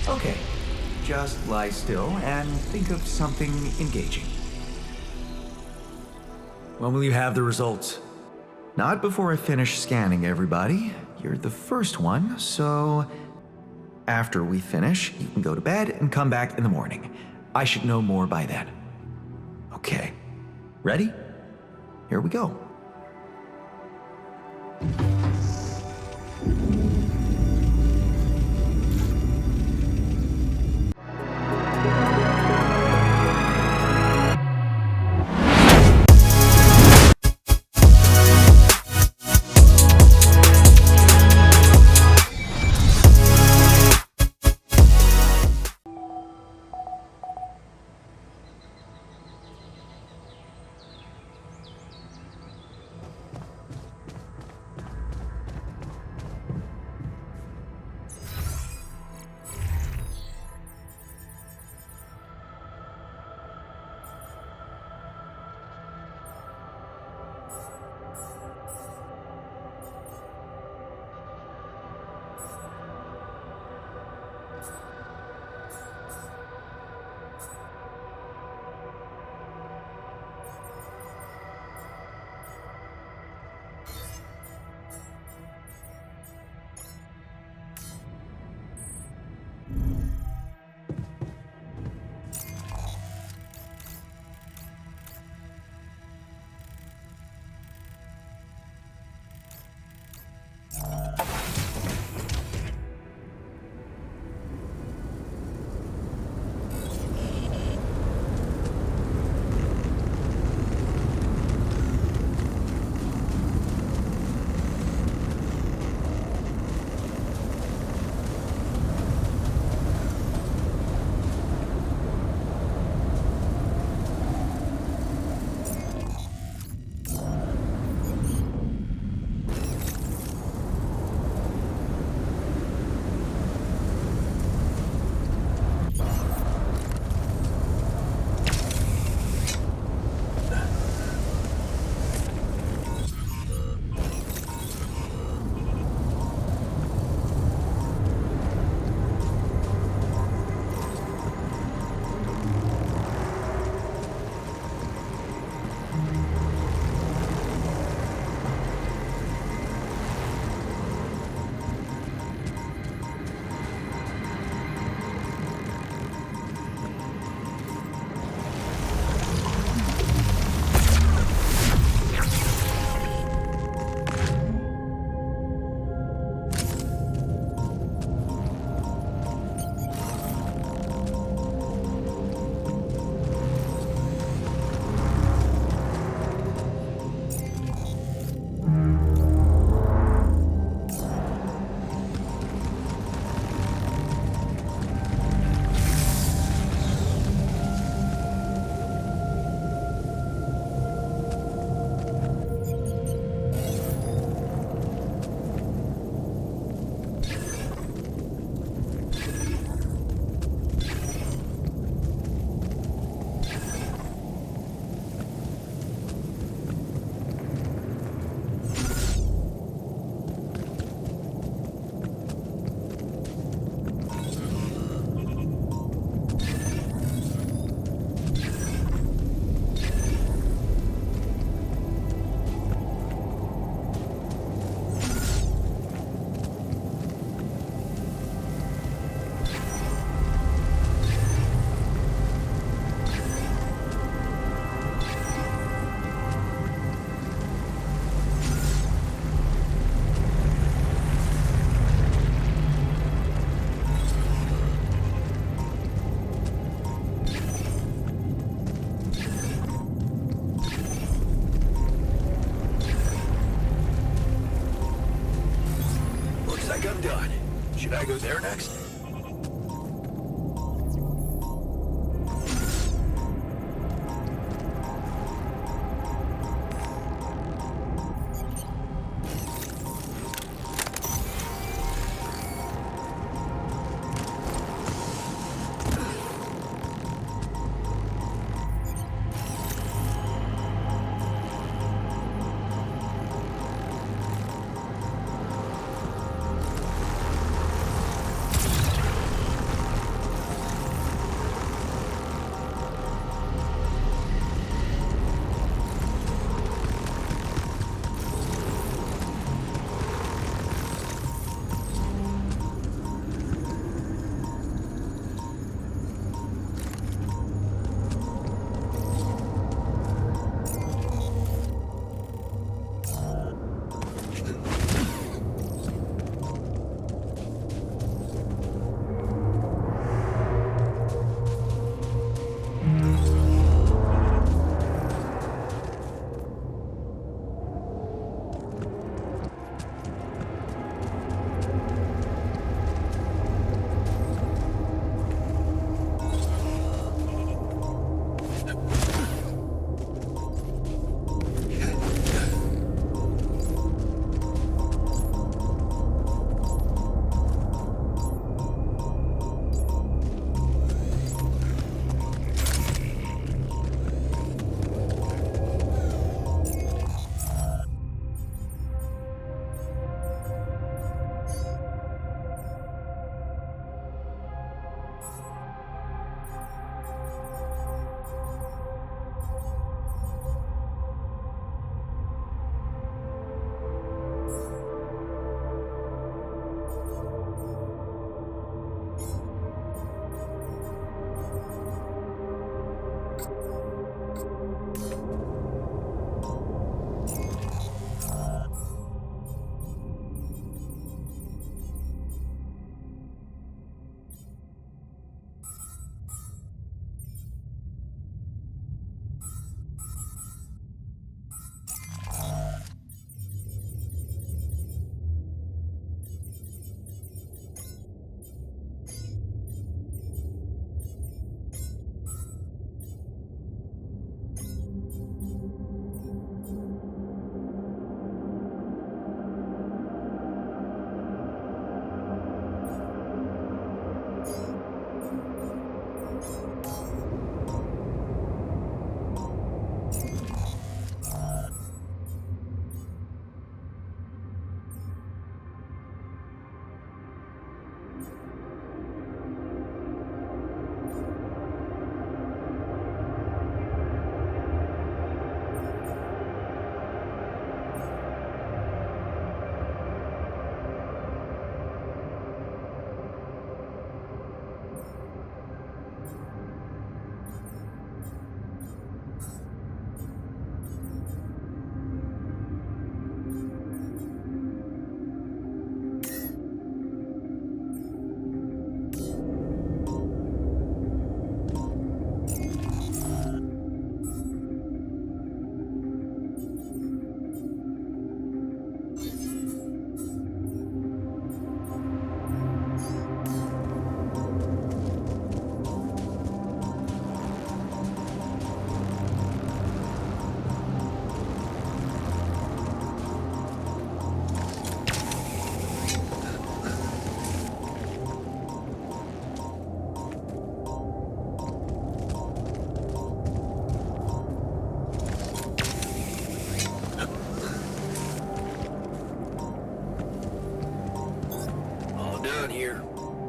Okay, just lie still and think of something engaging. When will you have the results? Not before I finish scanning everybody. You're the first one, so after we finish, you can go to bed and come back in the morning. I should know more by then. Okay, ready? Here we go. I'm done. Should I go there next?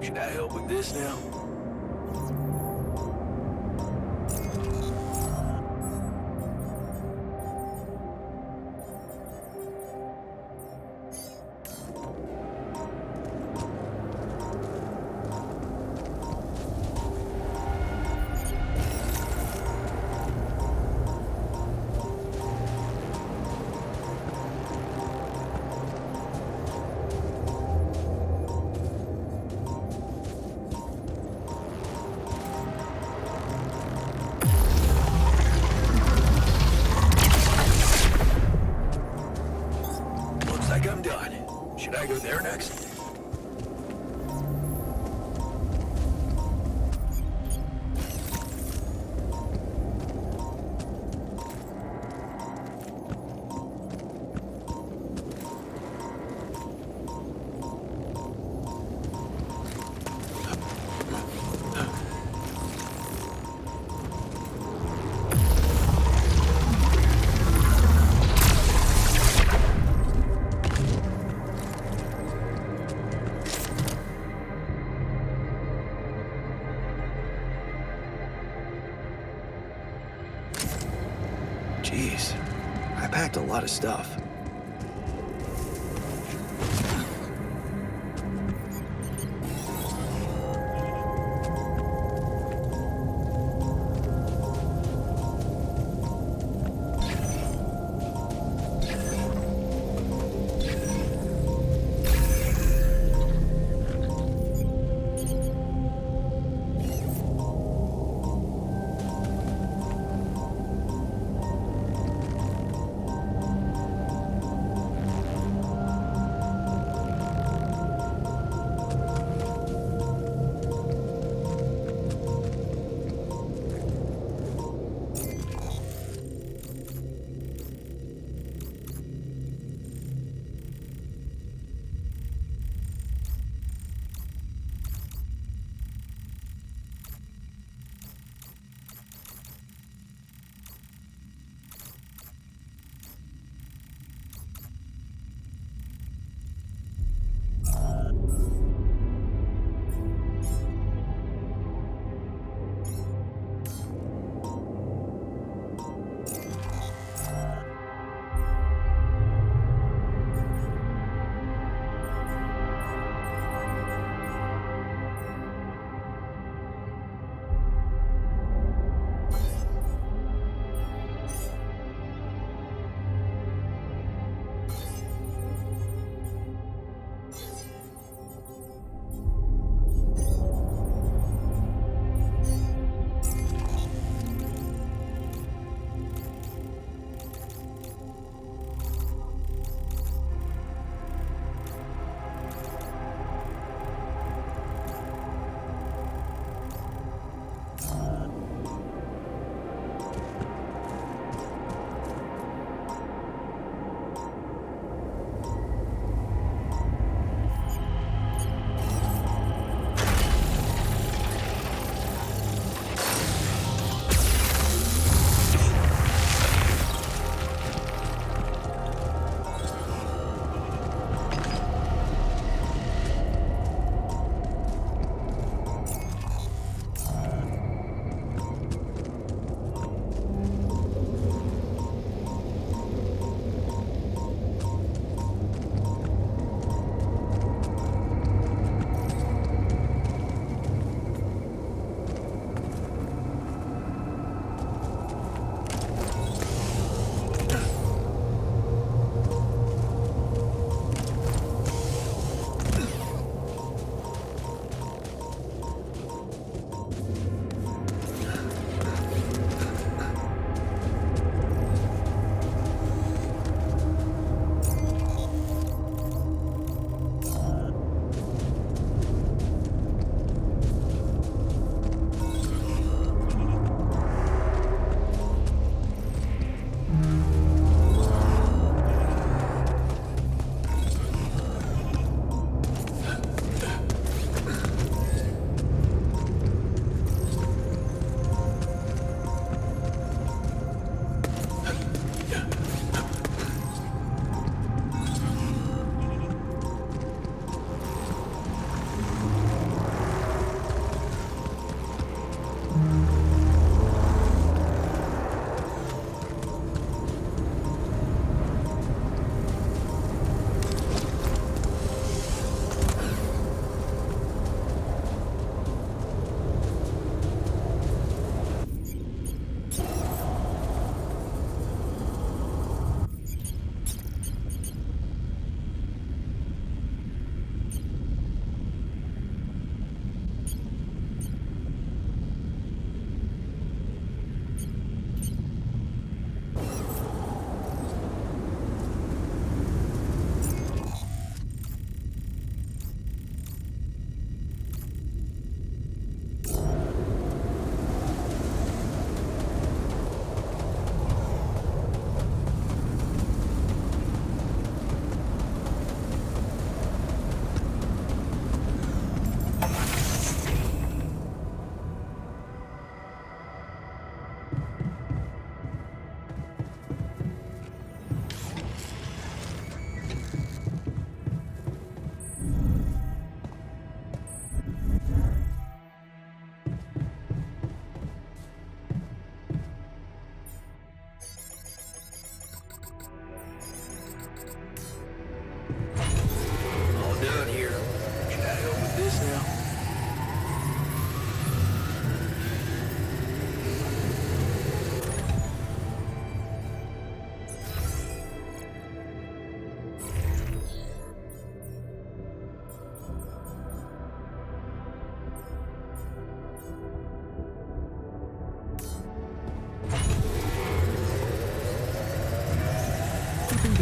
Should I help with this now? Looks like I'm done. Should I go there next? Jeez, I packed a lot of stuff.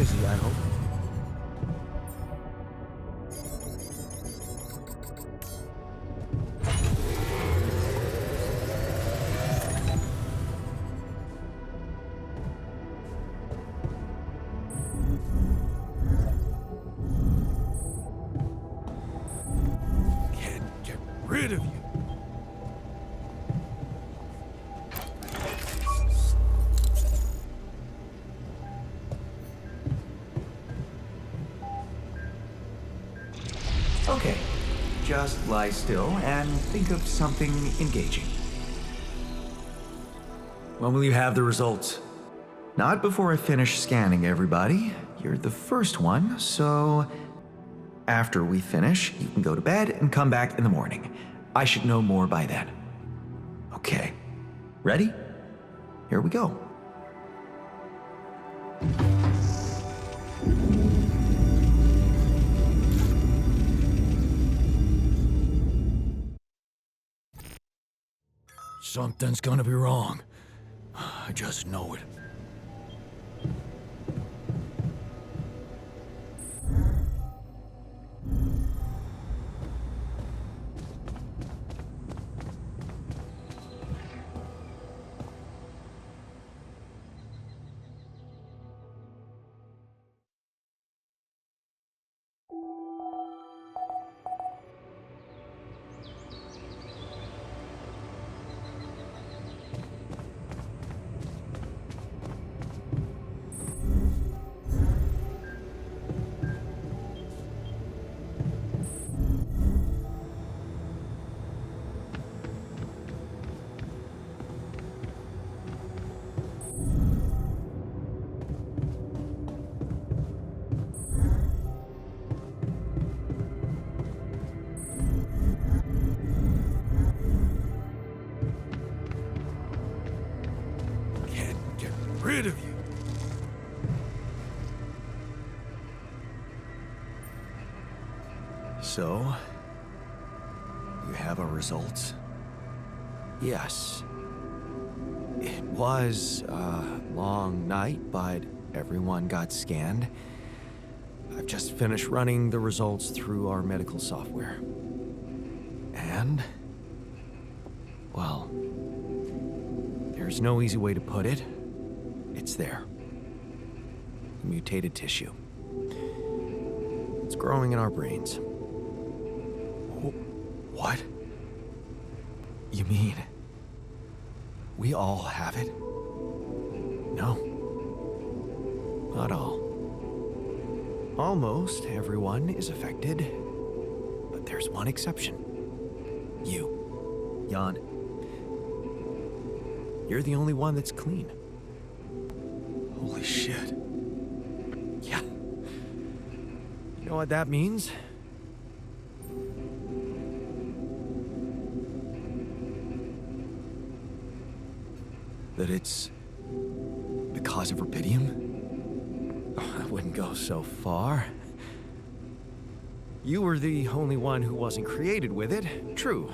busy, I hope. Can't get rid of you. Okay, just lie still and think of something engaging. When will you have the results? Not before I finish scanning everybody. You're the first one, so after we finish, you can go to bed and come back in the morning. I should know more by then. Okay, ready? Here we go. Something's gonna be wrong. I just know it. Can't get rid of you. So, you have our results? Yes. It was a long night, but everyone got scanned. I've just finished running the results through our medical software. And, well, there's no easy way to put it. It's there. Mutated tissue. It's growing in our brains. What? You mean we all have it? No. Not all. Almost everyone is affected, but there's one exception. You, Jan. You're the only one that's clean. Holy shit. Yeah. You know what that means? That it's because of Rubidium? I wouldn't go so far. You were the only one who wasn't created with it, true.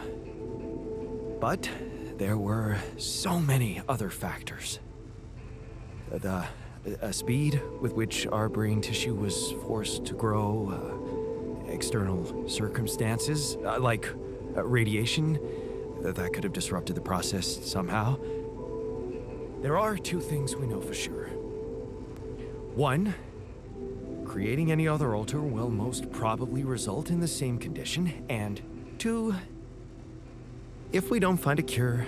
But there were so many other factors. The speed with which our brain tissue was forced to grow, external circumstances, like radiation, that could have disrupted the process somehow. There are two things we know for sure. One, creating any other altar will most probably result in the same condition. And two, if we don't find a cure,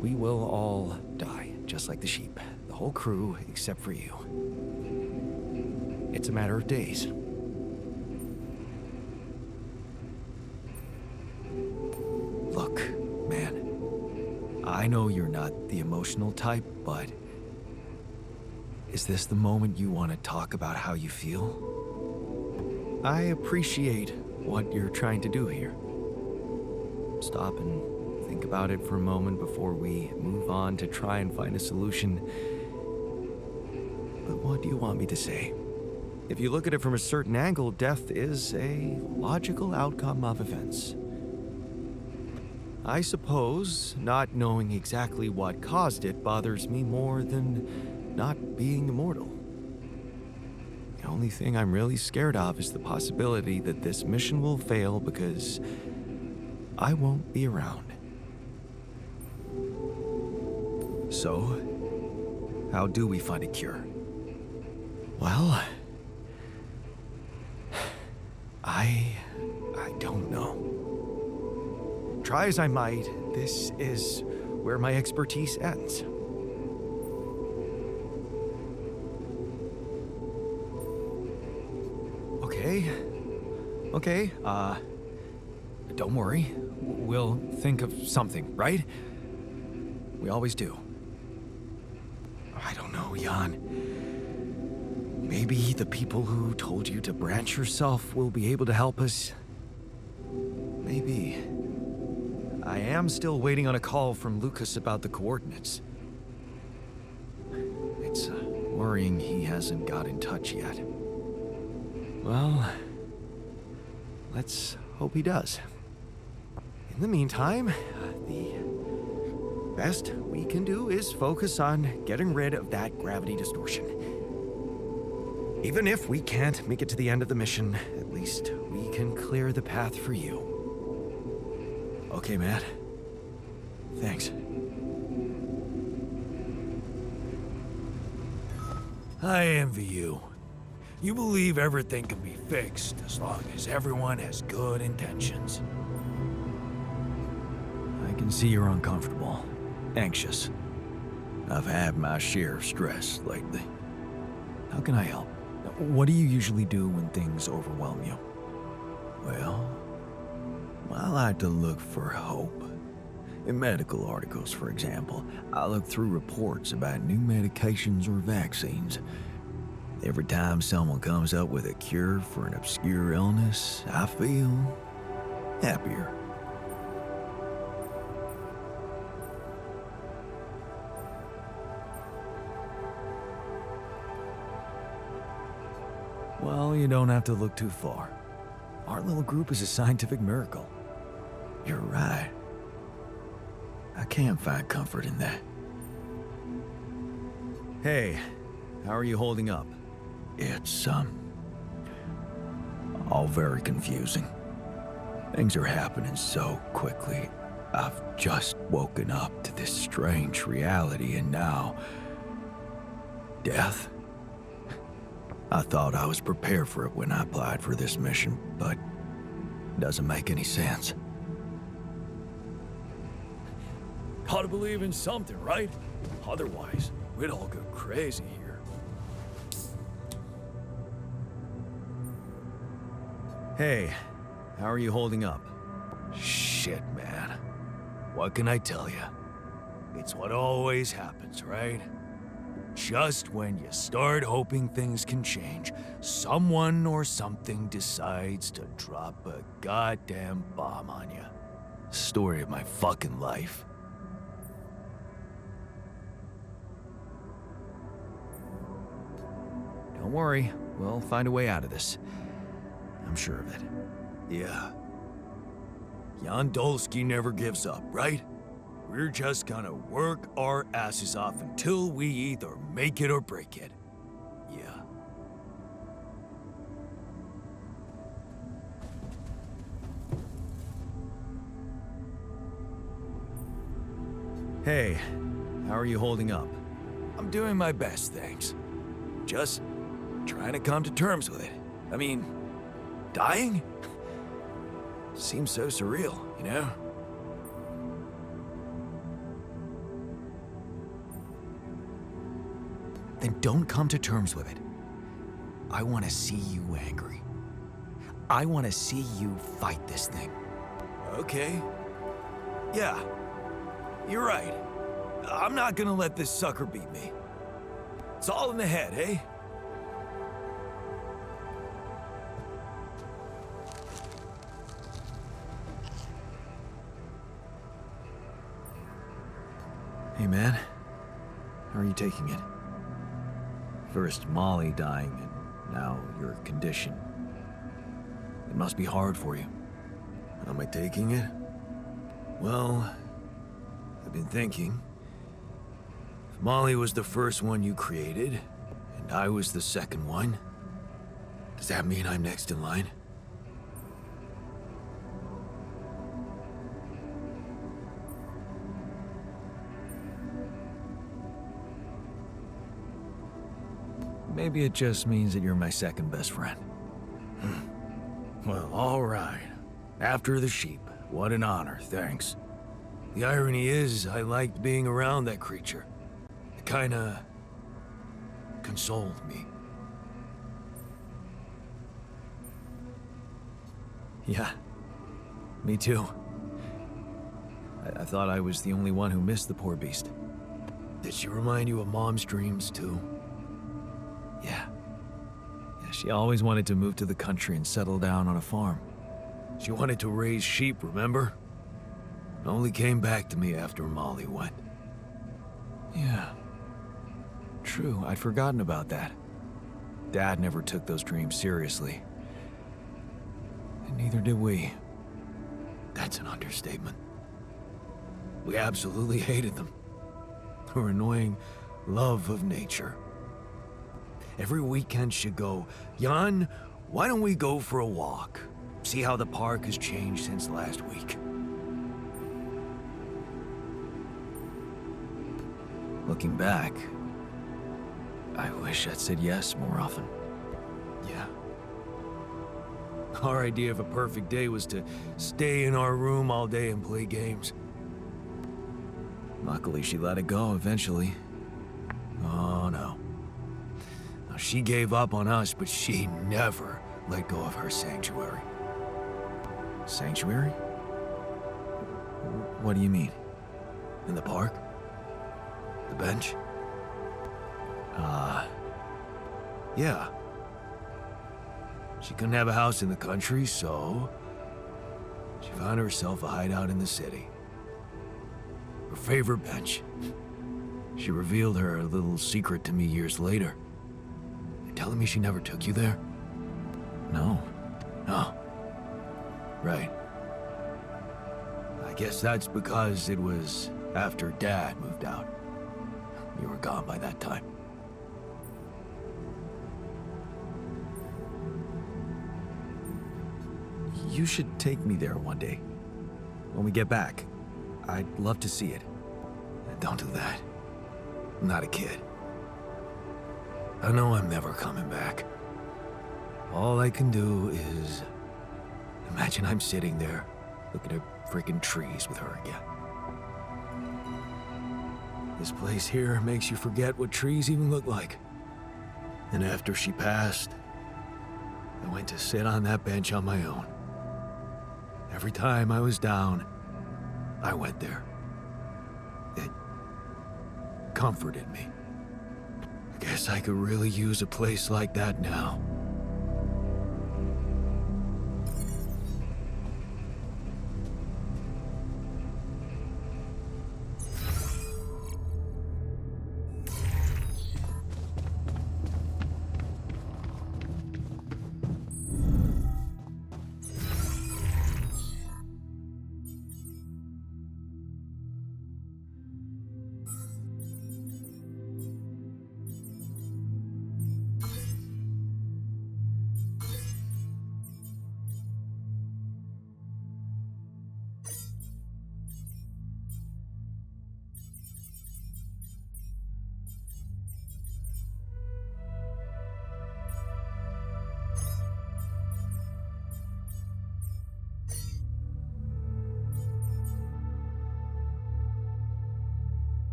we will all die, just like the sheep. The whole crew, except for you. It's a matter of days. Look, man. I know you're not the emotional type, but is this the moment you want to talk about how you feel? I appreciate what you're trying to do here. Stop and think about it for a moment before we move on to try and find a solution. But what do you want me to say? If you look at it from a certain angle, death is a logical outcome of events. I suppose not knowing exactly what caused it bothers me more than not being immortal. The only thing I'm really scared of is the possibility that this mission will fail because I won't be around. So, how do we find a cure? Well, I don't know. Try as I might, this is where my expertise ends. Okay, don't worry. We'll think of something, right? We always do. I don't know, Jan. Maybe the people who told you to branch yourself will be able to help us. Maybe. I am still waiting on a call from Lucas about the coordinates. It's worrying he hasn't got in touch yet. Well, let's hope he does. In the meantime, the best we can do is focus on getting rid of that gravity distortion. Even if we can't make it to the end of the mission, at least we can clear the path for you. Okay, Matt. Thanks. I envy you. You believe everything can be fixed as long as everyone has good intentions. I can see you're uncomfortable, anxious. I've had my share of stress lately. How can I help? What do you usually do when things overwhelm you? Well, I like to look for hope. In medical articles, for example, I look through reports about new medications or vaccines. Every time someone comes up with a cure for an obscure illness, I feel happier. Well, you don't have to look too far. Our little group is a scientific miracle. You're right. I can find comfort in that. Hey, how are you holding up? It's, all very confusing. Things are happening so quickly. I've just woken up to this strange reality, and now... death. I thought I was prepared for it when I applied for this mission, but it doesn't make any sense. Gotta believe in something, right? Otherwise, we'd all go crazy here. Hey, how are you holding up? Shit, man. What can I tell you? It's what always happens, right? Just when you start hoping things can change, someone or something decides to drop a goddamn bomb on you. Story of my fucking life. Don't worry, we'll find a way out of this. I'm sure of it. Yeah. Jan Dolsky never gives up, right? We're just gonna work our asses off until we either make it or break it. Yeah. Hey, how are you holding up? I'm doing my best, thanks. Just trying to come to terms with it. I mean, dying? Seems so surreal, you know? Then don't come to terms with it. I want to see you angry. I want to see you fight this thing. Okay. Yeah. You're right. I'm not gonna let this sucker beat me. It's all in the head, eh? Hey, man. How are you taking it? First Molly dying, and now your condition. It must be hard for you. How am I taking it? Well, I've been thinking. If Molly was the first one you created, and I was the second one, Does that mean I'm next in line? Maybe it just means that you're my second best friend. Well, all right. After the sheep. What an honor, thanks. The irony is, I liked being around that creature. It kinda consoled me. Yeah, me too. I thought I was the only one who missed the poor beast. Did she remind you of Mom's dreams, too? Yeah. Yeah, she always wanted to move to the country and settle down on a farm. She wanted to raise sheep, remember? It only came back to me after Molly went. Yeah. True, I'd forgotten about that. Dad never took those dreams seriously. And neither did we. That's an understatement. We absolutely hated them. Her annoying love of nature. Every weekend she'd go, Jan, why don't we go for a walk? See how the park has changed since last week. Looking back, I wish I'd said yes more often. Yeah. Our idea of a perfect day was to stay in our room all day and play games. Luckily, she let it go eventually. Oh no. Now, she gave up on us, but she never let go of her sanctuary. Sanctuary? What do you mean? In the park? The bench? Yeah. She couldn't have a house in the country, so she found herself a hideout in the city. Her favorite bench. She revealed her little secret to me years later. You're telling me she never took you there? No. No. Right. I guess that's because it was after Dad moved out. You were gone by that time. You should take me there one day. When we get back. I'd love to see it. Don't do that. I'm not a kid. I know I'm never coming back. All I can do is imagine I'm sitting there, looking at freaking trees with her again. This place here makes you forget what trees even look like. And after she passed, I went to sit on that bench on my own. Every time I was down, I went there. It comforted me. I guess I could really use a place like that now.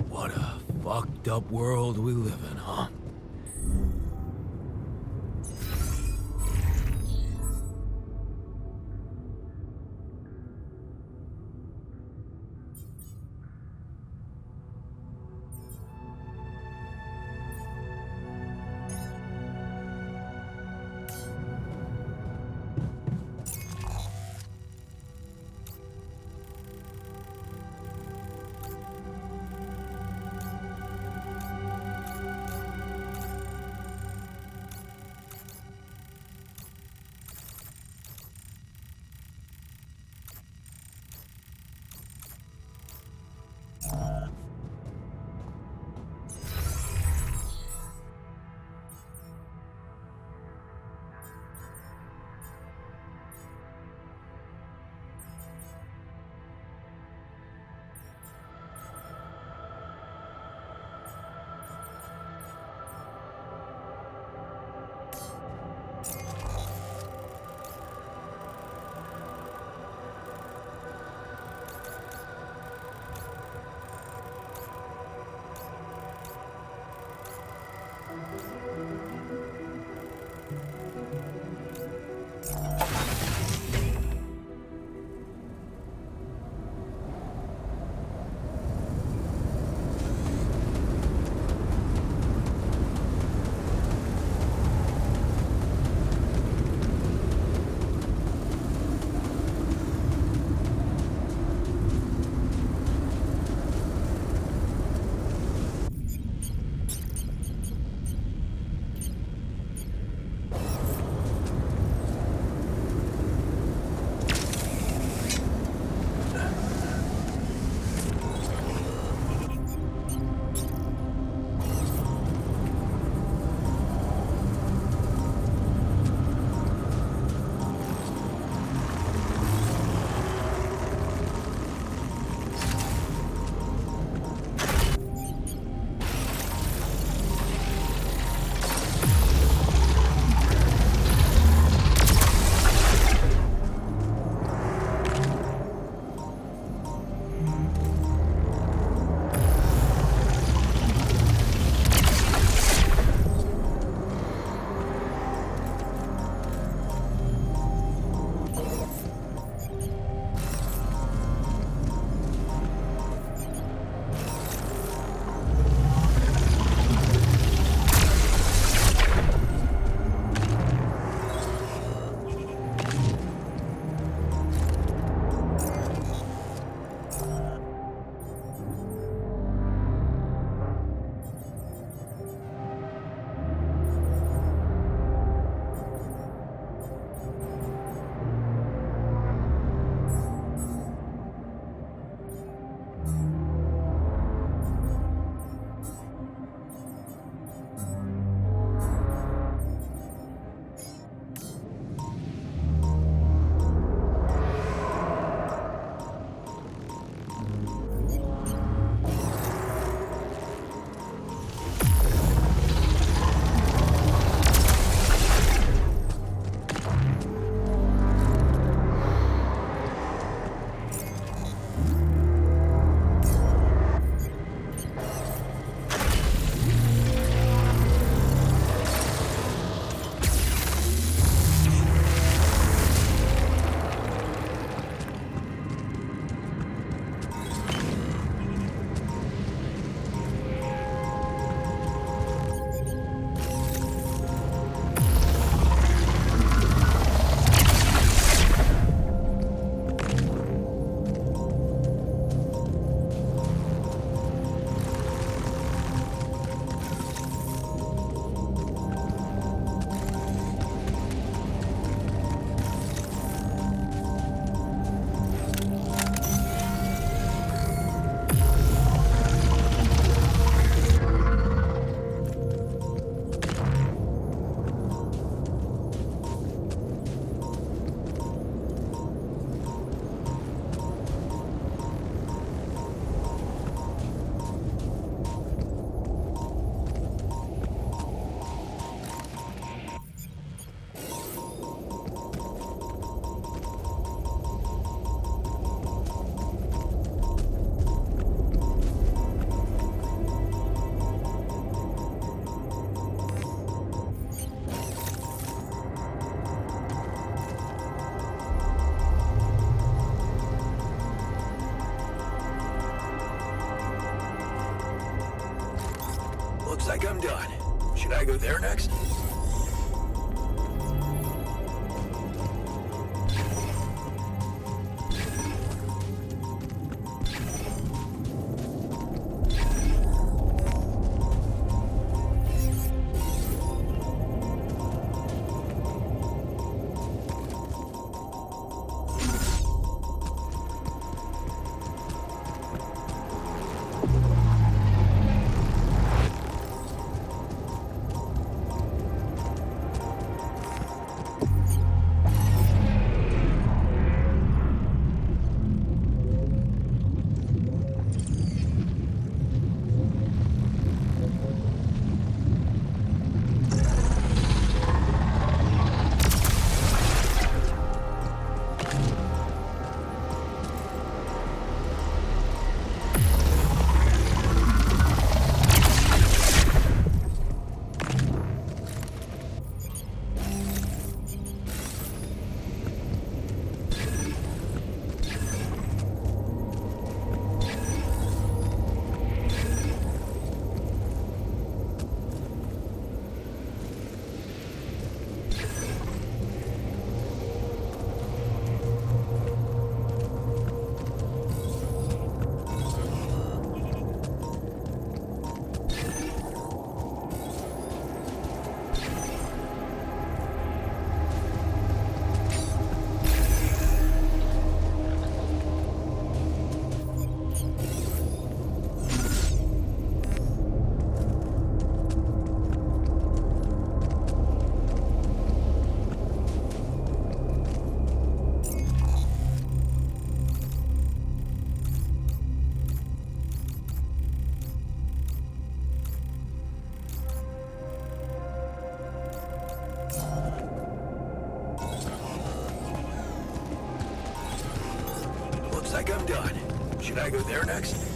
What a fucked up world we live in, huh? like I'm done. Should I go there next? think I'm done. Should I go there next?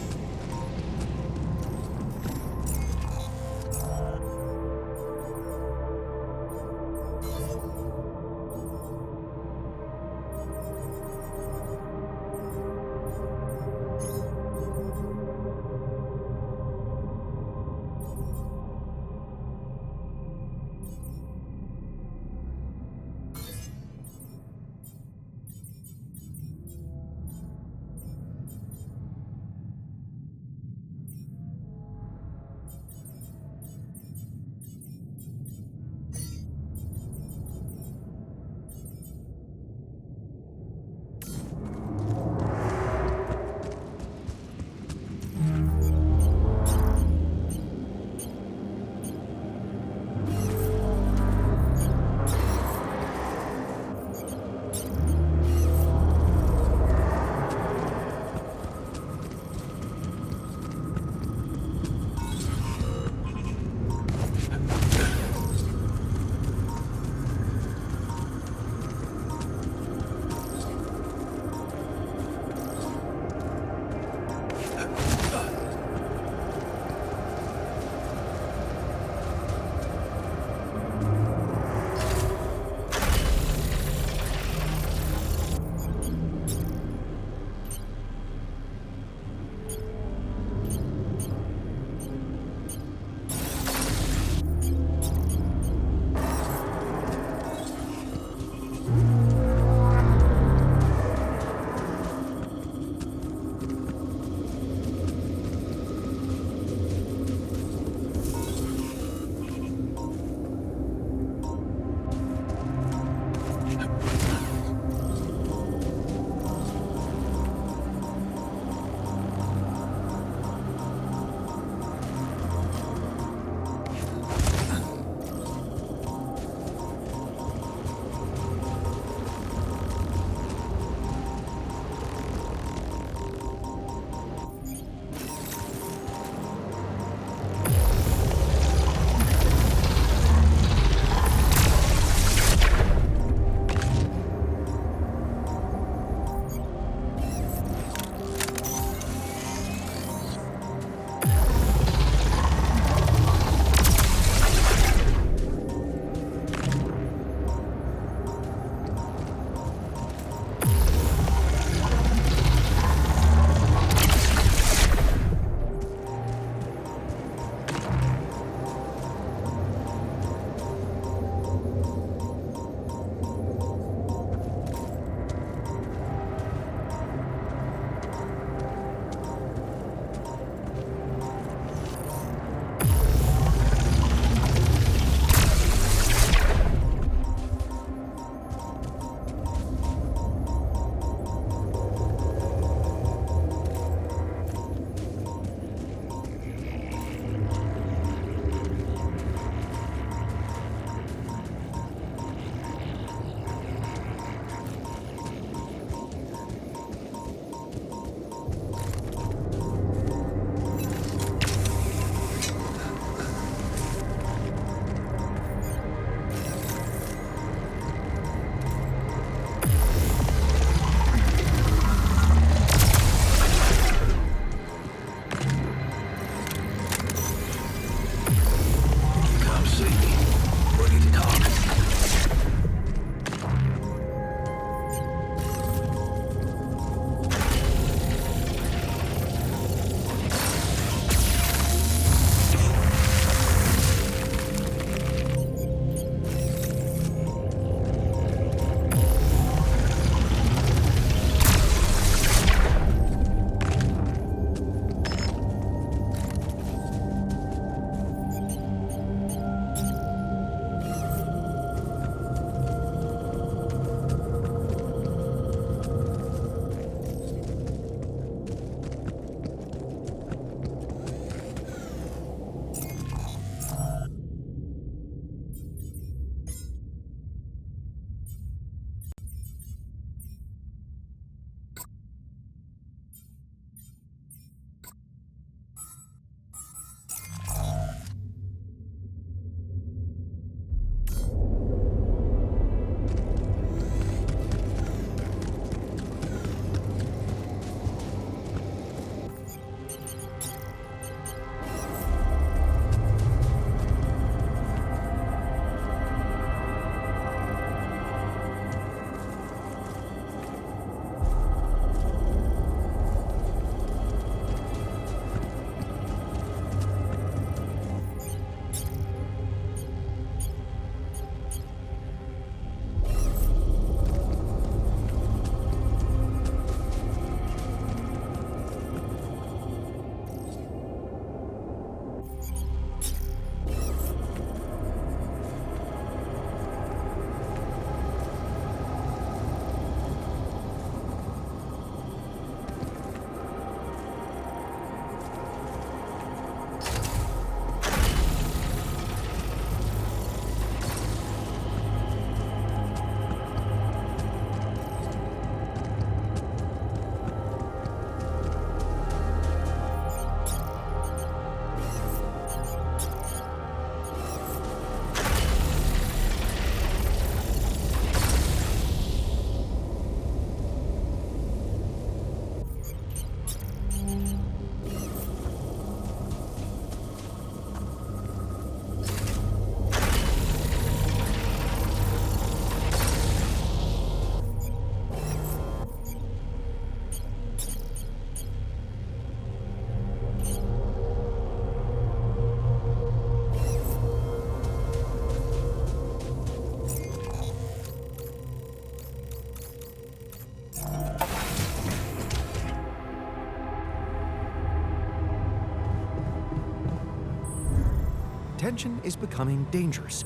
suspension is becoming dangerous.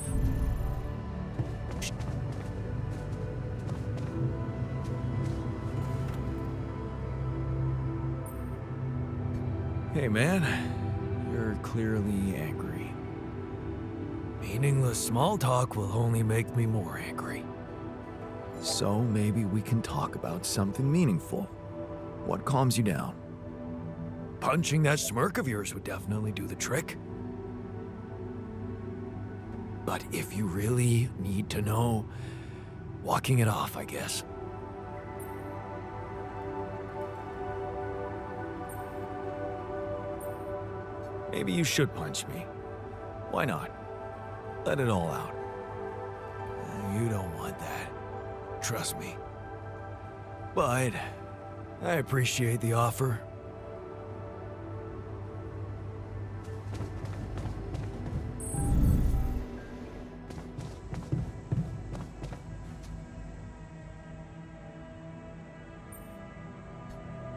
Hey man, you're clearly angry. Meaningless small talk will only make me more angry. So maybe we can talk about something meaningful. What calms you down? Punching that smirk of yours would definitely do the trick. But if you really need to know, walking it off, I guess. Maybe you should punch me. Why not? Let it all out. You don't want that. Trust me. But I appreciate the offer.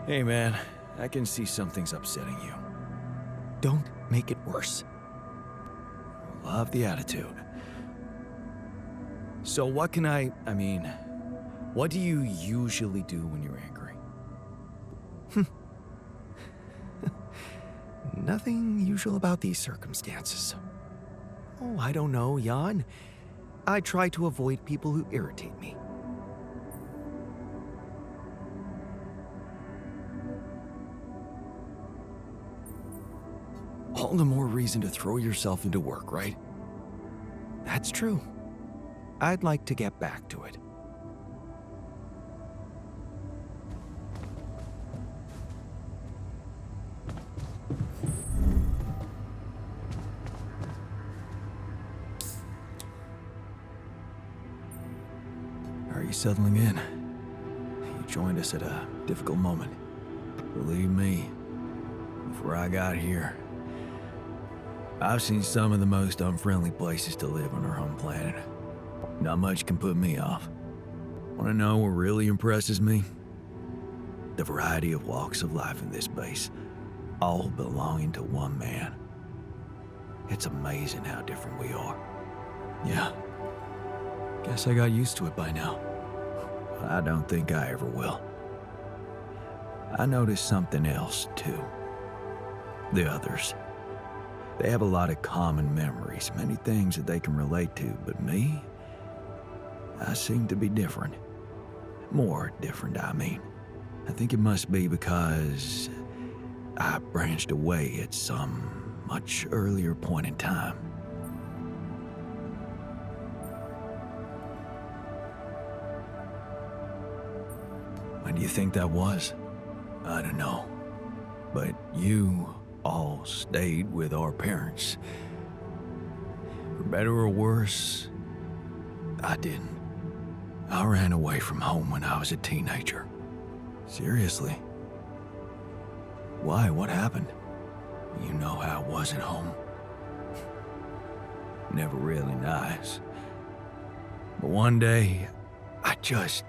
Hey man, I can see something's upsetting you. Don't make it worse. Love the attitude. So what can I mean, what do you usually do when you're angry? Nothing usual about these circumstances. Oh, I don't know, Jan. I try to avoid people who irritate me. All the more reason to throw yourself into work, right? That's true. I'd like to get back to it. Are you settling in? You joined us at a difficult moment. Believe me, before I got here, I've seen some of the most unfriendly places to live on our home planet. Not much can put me off. Want to know what really impresses me? The variety of walks of life in this base, all belonging to one man. It's amazing how different we are. Yeah. Guess I got used to it by now. I don't think I ever will. I noticed something else, too. The others. They have a lot of common memories, many things that they can relate to, but me? I seem to be different. More different, I mean. I think it must be because I branched away at some much earlier point in time. When do you think that was? I don't know. But you all stayed with our parents. For better or worse, I didn't. I ran away from home when I was a teenager. Seriously? Why? What happened? You know how it was at home. Never really nice. But one day, I just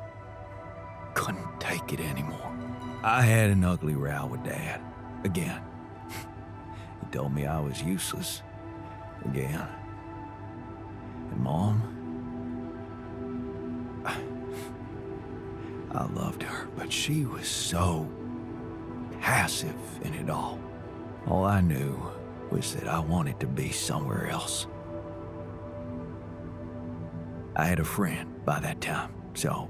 couldn't take it anymore. I had an ugly row with Dad. Again. He told me I was useless. Again. And Mom? I loved her, but she was so passive in it all. All I knew was that I wanted to be somewhere else. I had a friend by that time, so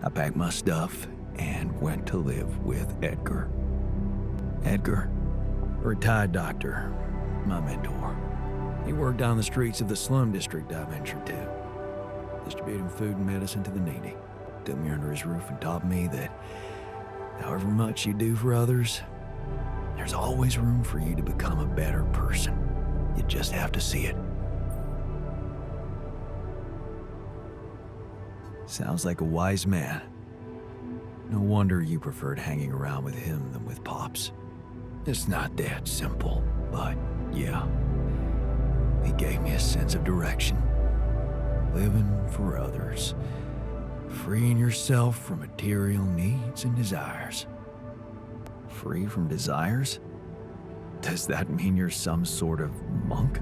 I packed my stuff and went to live with Edgar. Edgar, a retired doctor, my mentor. He worked down the streets of the slum district I ventured to, distributing food and medicine to the needy. Took me under his roof and taught me that however much you do for others, there's always room for you to become a better person. You just have to see it. Sounds like a wise man. No wonder you preferred hanging around with him than with Pops. It's not that simple, but yeah. He gave me a sense of direction. Living for others. Freeing yourself from material needs and desires. Free from desires? Does that mean you're some sort of monk?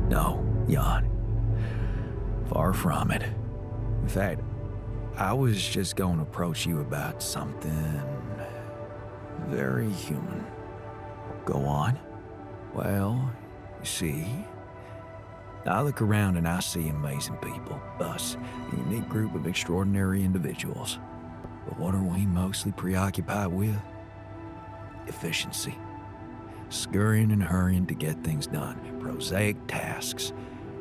No, Jan. Far from it. In fact, I was just going to approach you about something very human. Go on. Well, you see, I look around and I see amazing people. Us, a unique group of extraordinary individuals. But what are we mostly preoccupied with? Efficiency. Scurrying and hurrying to get things done. Prosaic tasks.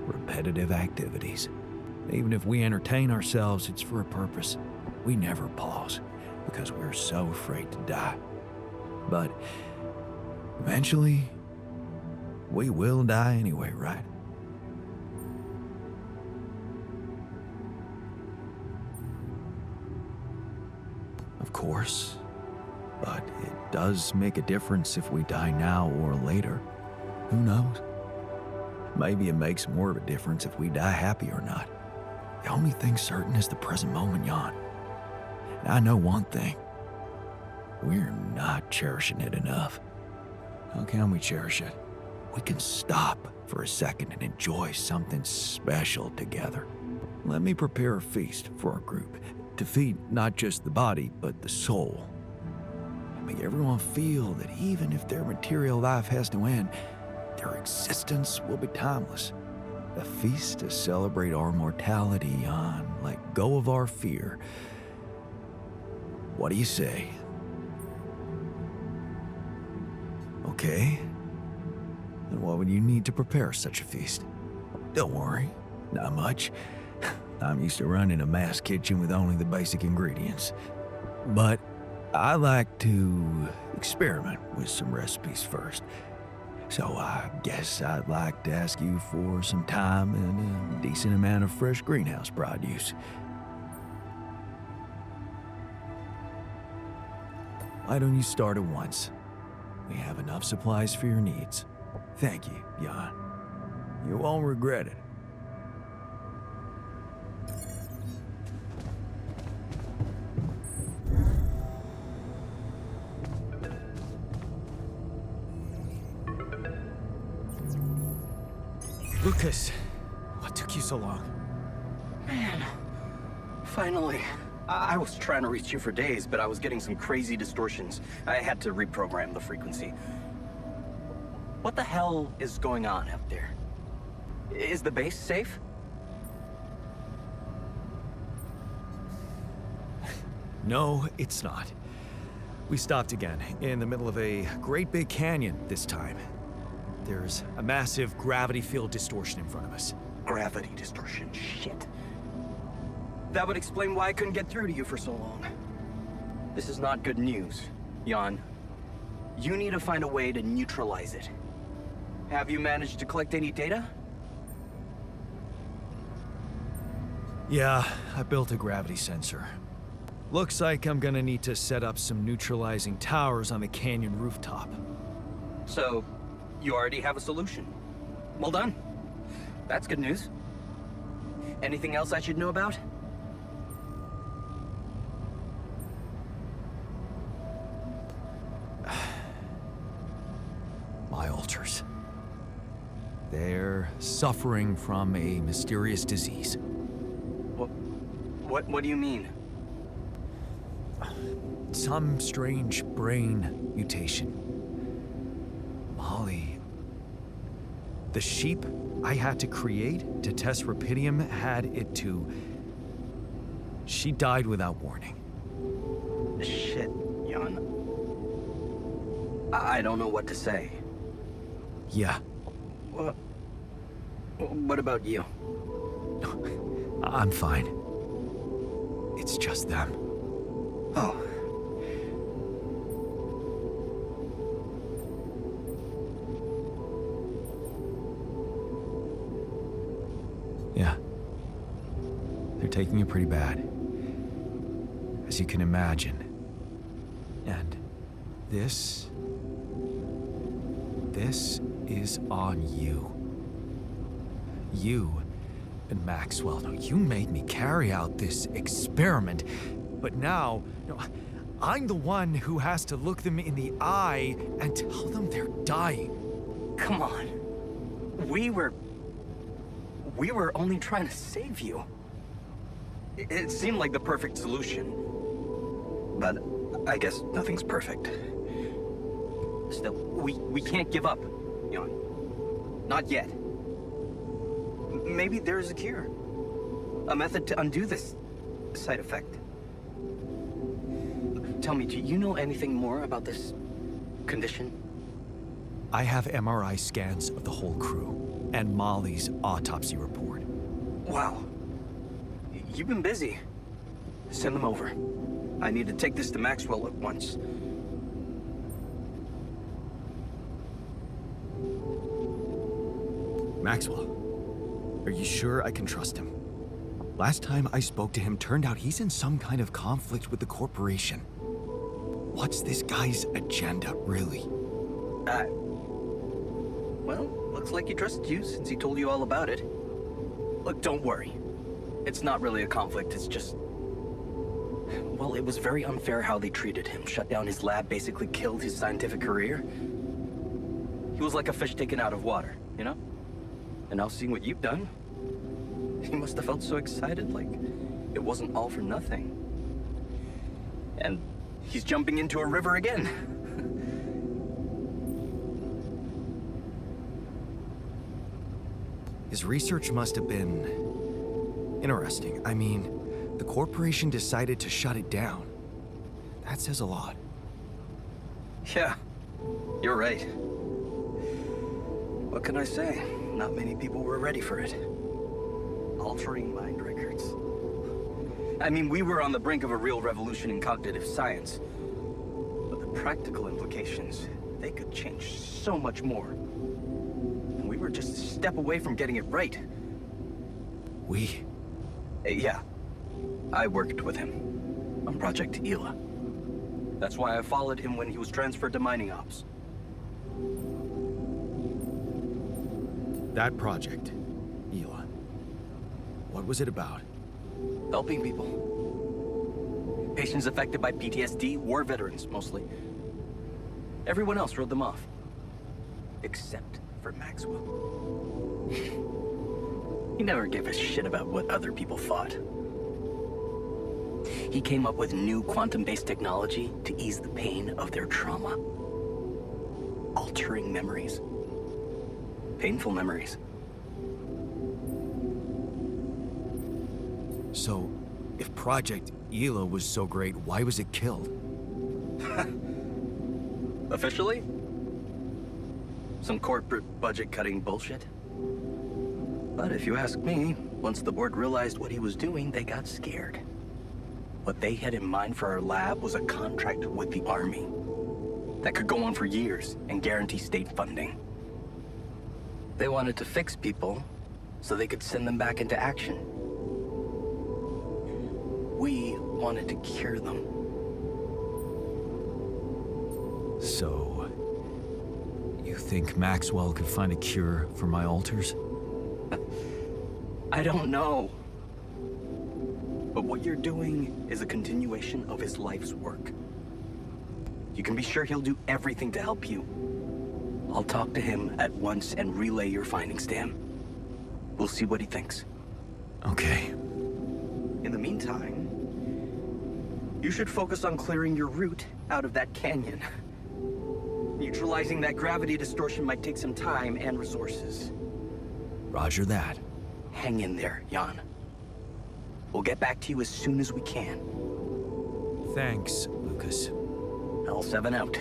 Repetitive activities. Even if we entertain ourselves, it's for a purpose. We never pause because we're so afraid to die. But eventually, we will die anyway, right? Of course. But it does make a difference if we die now or later. Who knows? Maybe it makes more of a difference if we die happy or not. The only thing certain is the present moment, Jan. And I know one thing. We're not cherishing it enough. How can we cherish it? We can stop for a second and enjoy something special together. Let me prepare a feast for our group to feed not just the body, but the soul. Make everyone feel that even if their material life has to end, their existence will be timeless. A feast to celebrate our mortality, Jan. Let go of our fear. What do you say? Okay. Then what would you need to prepare such a feast? Don't worry, not much. I'm used to running a mass kitchen with only the basic ingredients. But I like to experiment with some recipes first. So I guess I'd like to ask you for some time and a decent amount of fresh greenhouse produce. Why don't you start at once? We have enough supplies for your needs. Thank you, Jan. You won't regret it. Lucas, what took you so long? Man, finally. I was trying to reach you for days, but I was getting some crazy distortions. I had to reprogram the frequency. What the hell is going on out there? Is the base safe? No, it's not. We stopped again, in the middle of a great big canyon this time. There's a massive gravity field distortion in front of us. Gravity distortion, shit. That would explain why I couldn't get through to you for so long. This is not good news, Jan. You need to find a way to neutralize it. Have you managed to collect any data? Yeah, I built a gravity sensor. Looks like I'm gonna need to set up some neutralizing towers on the canyon rooftop. So, you already have a solution. Well done. That's good news. Anything else I should know about? My altars. They're suffering from a mysterious disease. What do you mean? Some strange brain mutation. Molly. The sheep I had to create to test Rapidium had it too. She died without warning. Shit, Jan. I don't know what to say. Yeah, What about you? I'm fine. It's just them. Oh. Yeah. They're taking it pretty bad. As you can imagine. And this is on you. You and Maxwell. No, you made me carry out this experiment. But now, no, I'm the one who has to look them in the eye and tell them they're dying. Come on. We were only trying to save you. It seemed like the perfect solution. But I guess nothing's perfect. Still, we can't give up, Jan. Not yet. Maybe there's a cure. A method to undo this side effect. Tell me, do you know anything more about this condition? I have MRI scans of the whole crew and Molly's autopsy report. Wow. You've been busy. Send them over. I need to take this to Maxwell at once. Maxwell, are you sure I can trust him? Last time I spoke to him turned out he's in some kind of conflict with the corporation. What's this guy's agenda, really? Well, looks like he trusts you since he told you all about it. Look, don't worry. It's not really a conflict, it's just... Well, it was very unfair how they treated him. Shut down his lab, basically killed his scientific career. He was like a fish taken out of water, you know? And now seeing what you've done, he must have felt so excited, like it wasn't all for nothing. And he's jumping into a river again. His research must have been interesting. I mean, the corporation decided to shut it down. That says a lot. Yeah, you're right. What can I say? Not many people were ready for it. Altering mind records. I mean, we were on the brink of a real revolution in cognitive science. But the practical implications, they could change so much more. And we were just a step away from getting it right. We? Yeah. I worked with him on Project Ela. That's why I followed him when he was transferred to mining ops. That project, Ela. What was it about? Helping people. Patients affected by PTSD, war veterans, mostly. Everyone else wrote them off. Except for Maxwell. He never gave a shit about what other people thought. He came up with new quantum-based technology to ease the pain of their trauma. Altering memories. Painful memories. So, if Project Ela was so great, why was it killed? Officially? Some corporate budget-cutting bullshit. But if you ask me, once the board realized what he was doing, they got scared. What they had in mind for our lab was a contract with the Army that could go on for years and guarantee state funding. They wanted to fix people so they could send them back into action. We wanted to cure them. So, you think Maxwell could find a cure for my alters? I don't know. But what you're doing is a continuation of his life's work. You can be sure he'll do everything to help you. I'll talk to him at once and relay your findings to him. We'll see what he thinks. Okay. In the meantime, you should focus on clearing your route out of that canyon. Neutralizing that gravity distortion might take some time and resources. Roger that. Hang in there, Jan. We'll get back to you as soon as we can. Thanks, Lucas. L7 out.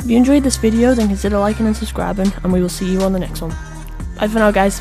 If you enjoyed this video, then consider liking and subscribing, and we will see you on the next one. Bye for now, guys.